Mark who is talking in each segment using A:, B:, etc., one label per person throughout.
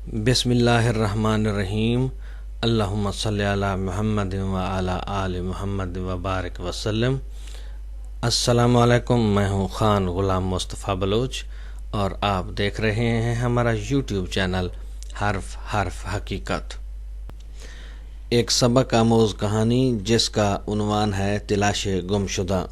A: बिस्मिल्लाहिर्रहमानिर्रहीम। अल्लाहुम्मा सल्ली अला मुहम्मद व अला आलि मुहम्मद व बारिक वसल्लम। अस्सलामु अलैकुम, मैं हूँ ख़ान ग़ुलाम मुस्तफ़ा बलोच और आप देख रहे हैं हमारा यूट्यूब चैनल हर्फ हर्फ हकीकत। एक सबक आमोज़ कहानी जिसका उन्वान है तलाश गुमशुदा।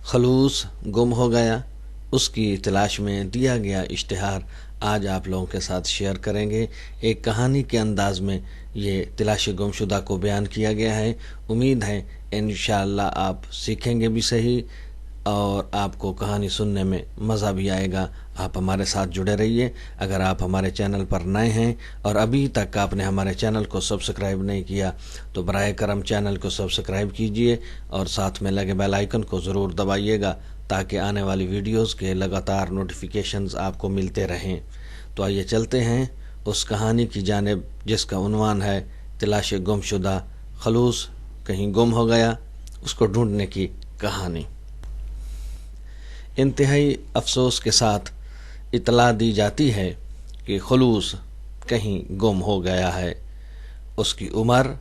A: खलूस गुम हो गया, उसकी तलाश में दिया गया इश्तिहार आज आप लोगों के साथ शेयर करेंगे। एक कहानी के अंदाज़ में ये तलाश गुमशुदा को बयान किया गया है। उम्मीद है इंशाअल्लाह आप सीखेंगे भी सही और आपको कहानी सुनने में मज़ा भी आएगा। आप हमारे साथ जुड़े रहिए। अगर आप हमारे चैनल पर नए हैं और अभी तक आपने हमारे चैनल को सब्सक्राइब नहीं किया तो बराए करम चैनल को सब्सक्राइब कीजिए और साथ में लगे बेल आइकन को ज़रूर दबाइएगा ताकि आने वाली वीडियोस के लगातार नोटिफिकेशंस आपको मिलते रहें। तो आइए चलते हैं उस कहानी की जानिब जिसका उन्वान है तलाश गुमशुदा। खलूस कहीं गुम हो गया, उसको ढूंढने की कहानी। इंतहाई अफसोस के साथ इतला दी जाती है कि खलूस कहीं गुम हो गया है। उसकी उम्र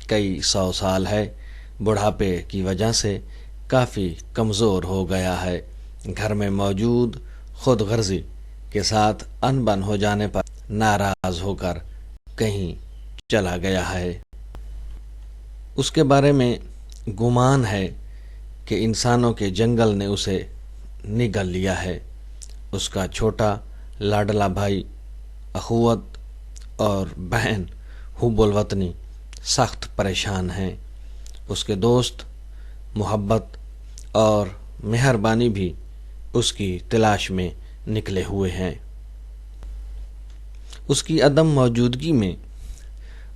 A: कई 100 साल है। बुढ़ापे की वजह से काफ़ी कमज़ोर हो गया है। घर में मौजूद खुद गर्जी के साथ अनबन हो जाने पर नाराज़ होकर कहीं चला गया है। उसके बारे में गुमान है कि इंसानों के जंगल ने उसे निगल लिया है। उसका छोटा लाडला भाई अखुवत और बहन हुब्बुल वतनी सख्त परेशान हैं। उसके दोस्त मोहब्बत और मेहरबानी भी उसकी तलाश में निकले हुए हैं। उसकी अदम मौजूदगी में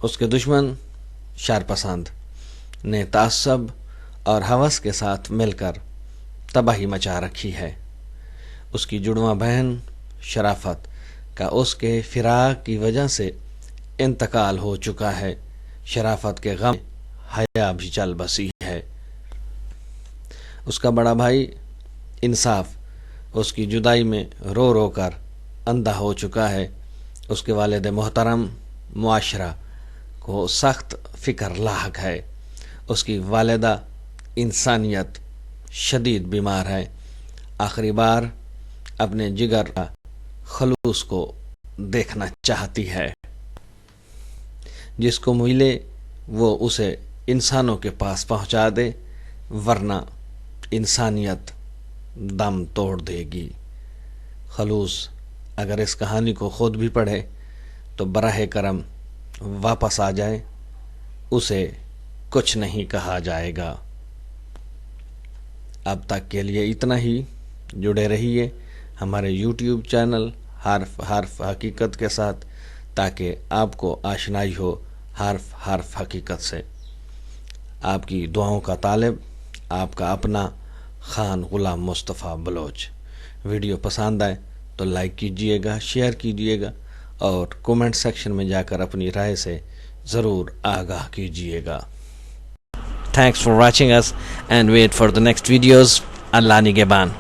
A: उसके दुश्मन शरपसंद ने तासब और हवस के साथ मिलकर तबाही मचा रखी है। उसकी जुड़वां बहन शराफत का उसके फिराक की वजह से इंतकाल हो चुका है। शराफत के गम हया भी चल बसी है। उसका बड़ा भाई इंसाफ उसकी जुदाई में रो रो कर अंधा हो चुका है। उसके वालिद मोहतरम मुआशरा को सख्त फ़िक्र लाहक है। उसकी वालिदा इंसानियत शदीद बीमार है। आखिरी बार अपने जिगर का खलूस को देखना चाहती है। जिसको मिले वो उसे इंसानों के पास पहुंचा दे, वरना इंसानियत दम तोड़ देगी। खलूस अगर इस कहानी को ख़ुद भी पढ़े तो बराह करम वापस आ जाए, उसे कुछ नहीं कहा जाएगा। अब तक के लिए इतना ही। जुड़े रहिए हमारे यूट्यूब चैनल हर्फ हर्फ हकीकत के साथ ताकि आपको आशनाई हो हर्फ हर्फ हकीकत से। आपकी दुआओं का तालिब आपका अपना ख़ान ग़ुलाम मुस्तफ़ा बलोच। वीडियो पसंद आए तो लाइक कीजिएगा, शेयर कीजिएगा और कमेंट सेक्शन में जाकर अपनी राय से ज़रूर आगाह कीजिएगा। Thanks for watching us and wait for the next videos. अल्लाह निगहबान।